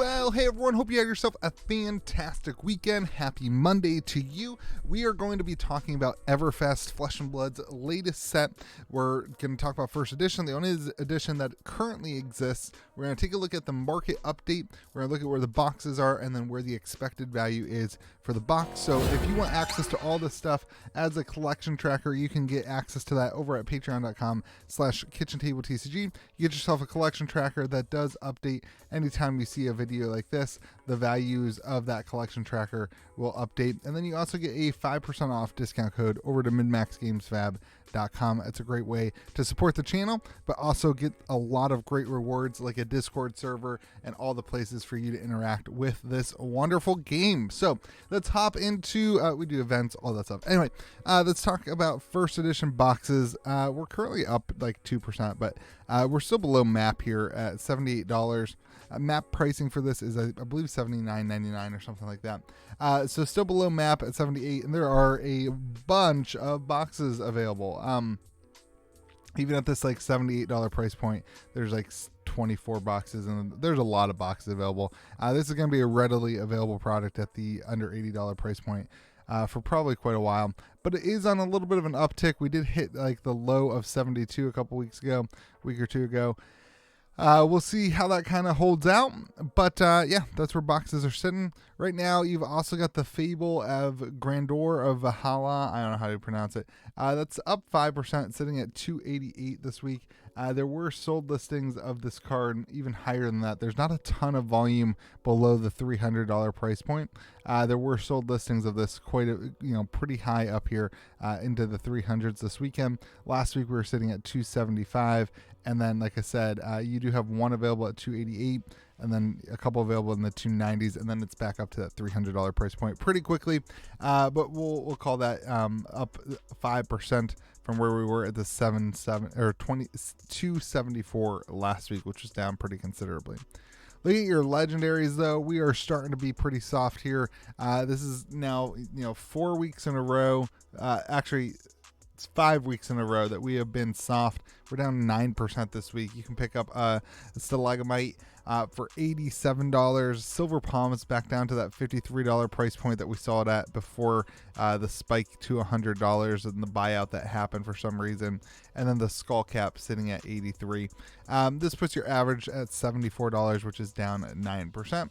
Well, hey everyone, hope you had yourself a fantastic weekend. Happy Monday to you. We are going to be talking about Everfest, Flesh and Blood's latest set. We're going to talk about first edition, the only edition that currently exists. We're going to take a look at the market update. We're going to look at where the boxes are and then where the expected value is for the box. So if you want access to all this stuff as a collection tracker, you can get access to that over at patreon.com/KitchenTableTCG. You get yourself a collection tracker that does update anytime you see a video like this. The values of that collection tracker will update, and then you also get a 5% off discount code over to MinMaxGamesFab.com. It's a great way to support the channel, but also get a lot of great rewards like a Discord server and all the places for you to interact with this wonderful game. So let's hop into, we do events, all that stuff. Anyway, let's talk about first edition boxes. We're currently up like 2%, but we're still below map here at $78. Map pricing for this is, I believe, $79.99 or something like that. So still below map at $78, and there are a bunch of boxes available. Even at this like $78 price point, there's like 24 boxes, and there's a lot of boxes available. This is going to be a readily available product at the under $80 price point for probably quite a while, but it is on a little bit of an uptick. We did hit like the low of 72 a couple weeks ago, week or two ago. We'll see how that kind of holds out, but yeah, that's where boxes are sitting right now. You've also got the Fable of Grandeur of Valhalla. I don't know how to pronounce it. That's up 5%, sitting at $288 this week. There were sold listings of this card even higher than that. There's not a ton of volume below the $300 price point. There were sold listings of this quite pretty high up here into the 300s this weekend. Last week we were sitting at $275, and then like I said, you do have one available at $288, and then a couple available in the $290s, and then it's back up to that $300 price point pretty quickly. But we'll call that up 5% from where we were at the 274 last week, which was down pretty considerably. Looking at your legendaries, though, we are starting to be pretty soft here. This is now 4 weeks in a row. Actually, it's 5 weeks in a row that we have been soft. We're down 9% this week. You can pick up a Stalagmite for $87. Silver Palm is back down to that $53 price point that we saw it at before the spike to $100 and the buyout that happened for some reason. And then the Skull Cap sitting at $83. This puts your average at $74, which is down at 9%.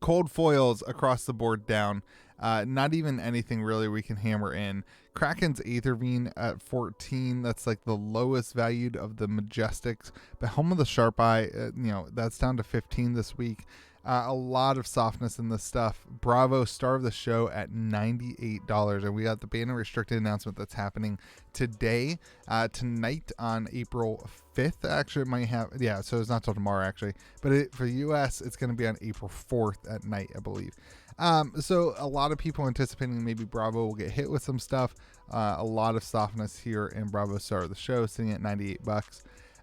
Cold foils across the board down. Not even anything really we can hammer in. Kraken's Aethervine at 14. That's like the lowest valued of the Majestics. But Home of the Sharp Eye, that's down to 15 this week. A lot of softness in this stuff. Bravo, star of the show at $98. And we got the ban and restricted announcement that's happening today, tonight on April 5th. Actually, it might have, so it's not till tomorrow actually. But for the US, it's going to be on April 4th at night, I believe. So a lot of people anticipating maybe Bravo will get hit with some stuff. A lot of softness here in Bravo star of the show, sitting at $98.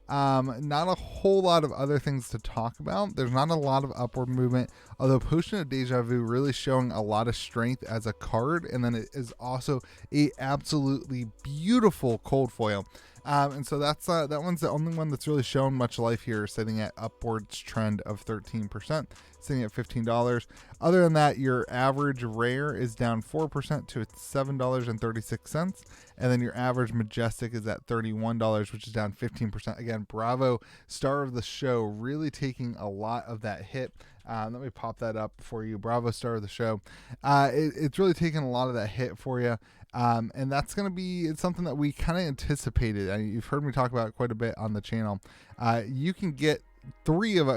Not a whole lot of other things to talk about. There's not a lot of upward movement, although Potion of Deja Vu really showing a lot of strength as a card, and then it is also a absolutely beautiful cold foil. And so that's that one's the only one that's really shown much life here, sitting at upwards trend of 13%, sitting at $15. Other than that, your average rare is down 4% to $7.36, and then your average majestic is at $31, which is down 15%. Again, Bravo, star of the show, really taking a lot of that hit. Let me pop that up for you. Bravo, star of the show. It's really taking a lot of that hit for you. And that's going to be, it's something that we kind of anticipated. You've heard me talk about it quite a bit on the channel. You can get two of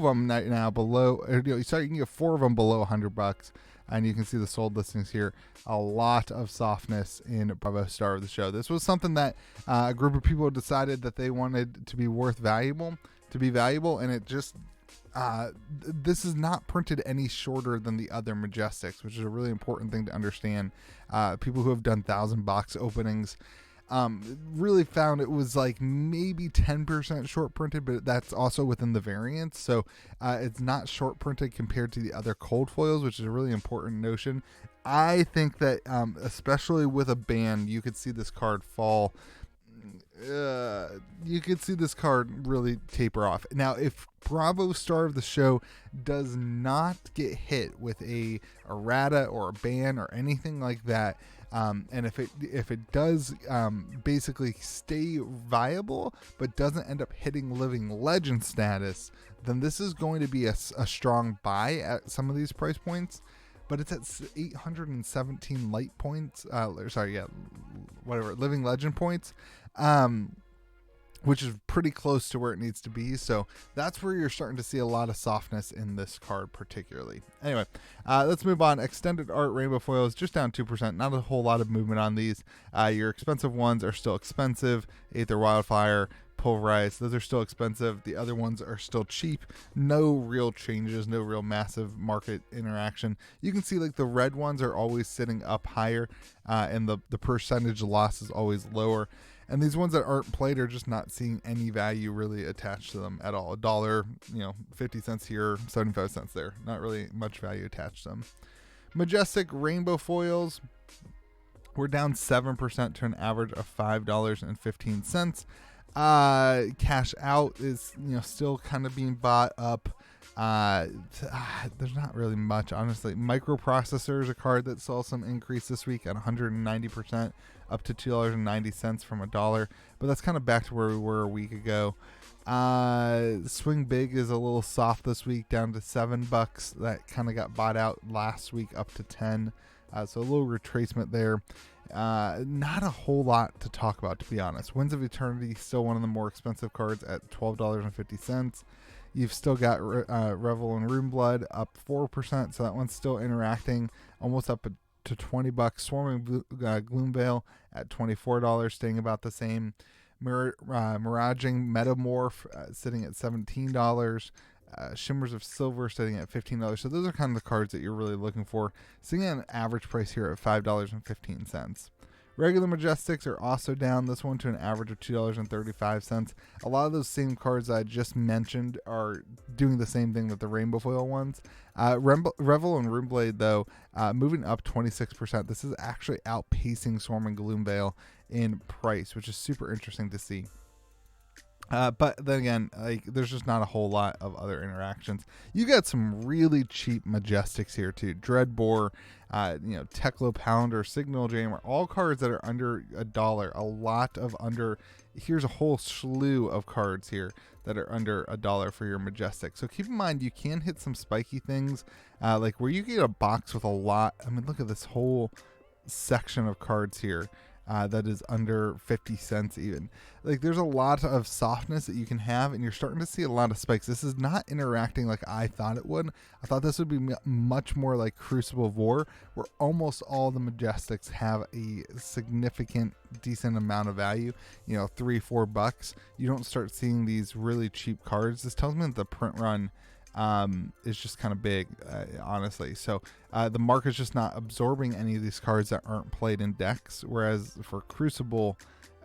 them now below, you can get 4 of them below $100. And you can see the sold listings here. A lot of softness in Bravo star of the show. This was something that a group of people decided that they wanted to be valuable, and it just, this is not printed any shorter than the other Majestics, which is a really important thing to understand. People who have done 1,000 box openings really found it was like maybe 10% short printed, but that's also within the variance. So it's not short printed compared to the other cold foils, which is a really important notion. I think that especially with a ban, you could see this card fall. You you could see this card really taper off. Now, if Bravo Star of the Show does not get hit with a errata or a ban or anything like that, and if it does basically stay viable but doesn't end up hitting Living Legend status, then this is going to be a strong buy at some of these price points. But it's at 817 light points. Living Legend points, which is pretty close to where it needs to be. So that's where you're starting to see a lot of softness in this card particularly. Anyway, let's move on. Extended Art Rainbow Foil is just down 2%. Not a whole lot of movement on these. Your expensive ones are still expensive. Aether Wildfire, Pulverized, those are still expensive. The other ones are still cheap. No real changes, no real massive market interaction. You can see like the red ones are always sitting up higher, and the percentage loss is always lower. And these ones that aren't played are just not seeing any value really attached to them at all. $1, 50 cents here, 75 cents there. Not really much value attached to them. Majestic Rainbow Foils, we're down 7% to an average of $5.15. Cash out is still kind of being bought up. There's not really much, honestly. Microprocessors, a card that saw some increase this week at 190%, up to $2.90 from $1, but that's kind of back to where we were a week ago. Swing Big is a little soft this week, down to $7. That kind of got bought out last week, up to 10. So a little retracement there. Not a whole lot to talk about, to be honest. Winds of Eternity, still one of the more expensive cards at $12.50. You've still got Revel and Runeblood up 4%, so that one's still interacting, almost up to $20. Swarming Gloomveil at $24, staying about the same. Miraging Metamorph sitting at $17. Shimmers of Silver sitting at $15. So those are kind of the cards that you're really looking for. Sitting at an average price here at $5.15. Regular Majestics are also down, this one to an average of $2.35. A lot of those same cards I just mentioned are doing the same thing that the Rainbow Foil ones. Revel and Runeblade, though, moving up 26%. This is actually outpacing Swarming Gloomveil in price, which is super interesting to see. But then again, there's just not a whole lot of other interactions. You got some really cheap Majestics here too. Dreadbore, Teklo Pounder, Signal Jammer, all cards that are under $1. A lot of here's a whole slew of cards here that are under $1 for your Majestic. So keep in mind, you can hit some spiky things, like where you get a box with a lot. I mean, look at this whole section of cards here. That is under 50 cents even. Like, there's a lot of softness that you can have, and you're starting to see a lot of spikes. This is not interacting like I thought it would. I thought this would be much more like Crucible of War, where almost all the Majestics have a significant, decent amount of value, $3-4. You don't start seeing these really cheap cards. This tells me that the print run is just kind of big, honestly. So the market's just not absorbing any of these cards that aren't played in decks, whereas for Crucible,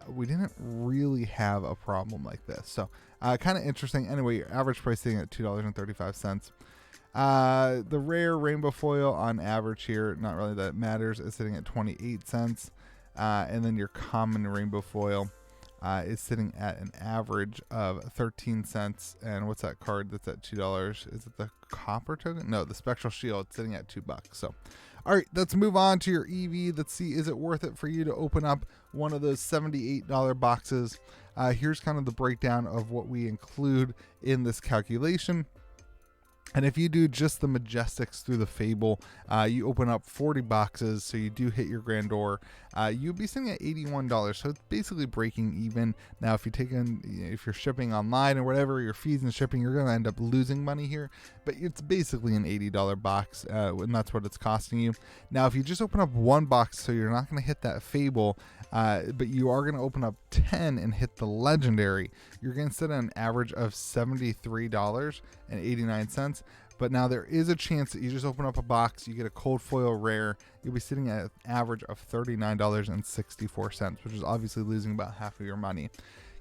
we didn't really have a problem like this. So kind of interesting. Anyway, your average price sitting at $2.35. The rare Rainbow Foil on average here, not really that it matters, is sitting at 28 cents. And then your common Rainbow Foil is sitting at an average of 13 cents. And what's that card that's at $2? Is it the Copper Token? No, the Spectral Shield, sitting at $2. So, all right, let's move on to your EV. Let's see, is it worth it for you to open up one of those $78 boxes? Here's kind of the breakdown of what we include in this calculation. And if you do just the Majestics through the Fable, you open up 40 boxes, so you do hit your Grandeur. You'll be sitting at $81, so it's basically breaking even. Now, if you're shipping online or whatever, your fees and shipping, you're going to end up losing money here. But it's basically an $80 box, and that's what it's costing you. Now, if you just open up one box, so you're not going to hit that Fable, but you are going to open up 10 and hit the Legendary, you're going to sit at an average of $73.89. But now there is a chance that you just open up a box, you get a cold foil rare, you'll be sitting at an average of $39.64, which is obviously losing about half of your money.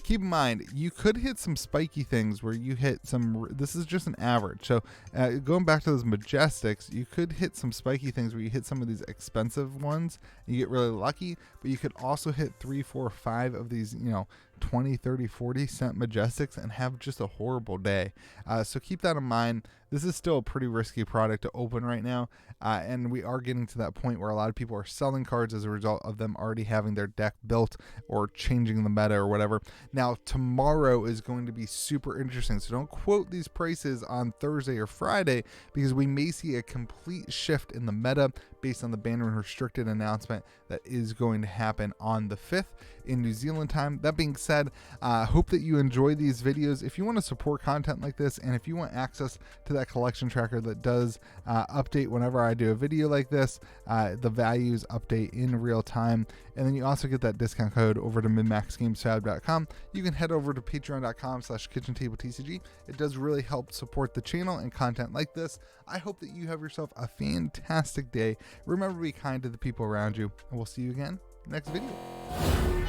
Keep in mind, you could hit some spiky things where you hit some, this is just an average. So going back to those Majestics, you could hit some spiky things where you hit some of these expensive ones, and you get really lucky, but you could also hit 3, 4, 5 of these, 20, 30, 40 cent Majestics and have just a horrible day. So keep that in mind. This is still a pretty risky product to open right now, and we are getting to that point where a lot of people are selling cards as a result of them already having their deck built or changing the meta or whatever. Now, tomorrow is going to be super interesting, so don't quote these prices on Thursday or Friday, because we may see a complete shift in the meta based on the banned and restricted announcement that is going to happen on the 5th in New Zealand time. That being said, hope that you enjoy these videos. If you want to support content like this, and if you want access to that collection tracker that does update whenever I do a video like this, the values update in real time, and then you also get that discount code over to minmaxgamesfab.com. You can head over to patreon.com/KitchenTableTCG. It does really help support the channel and content like this. I hope that you have yourself a fantastic day. Remember to be kind to the people around you, and we'll see you again next video.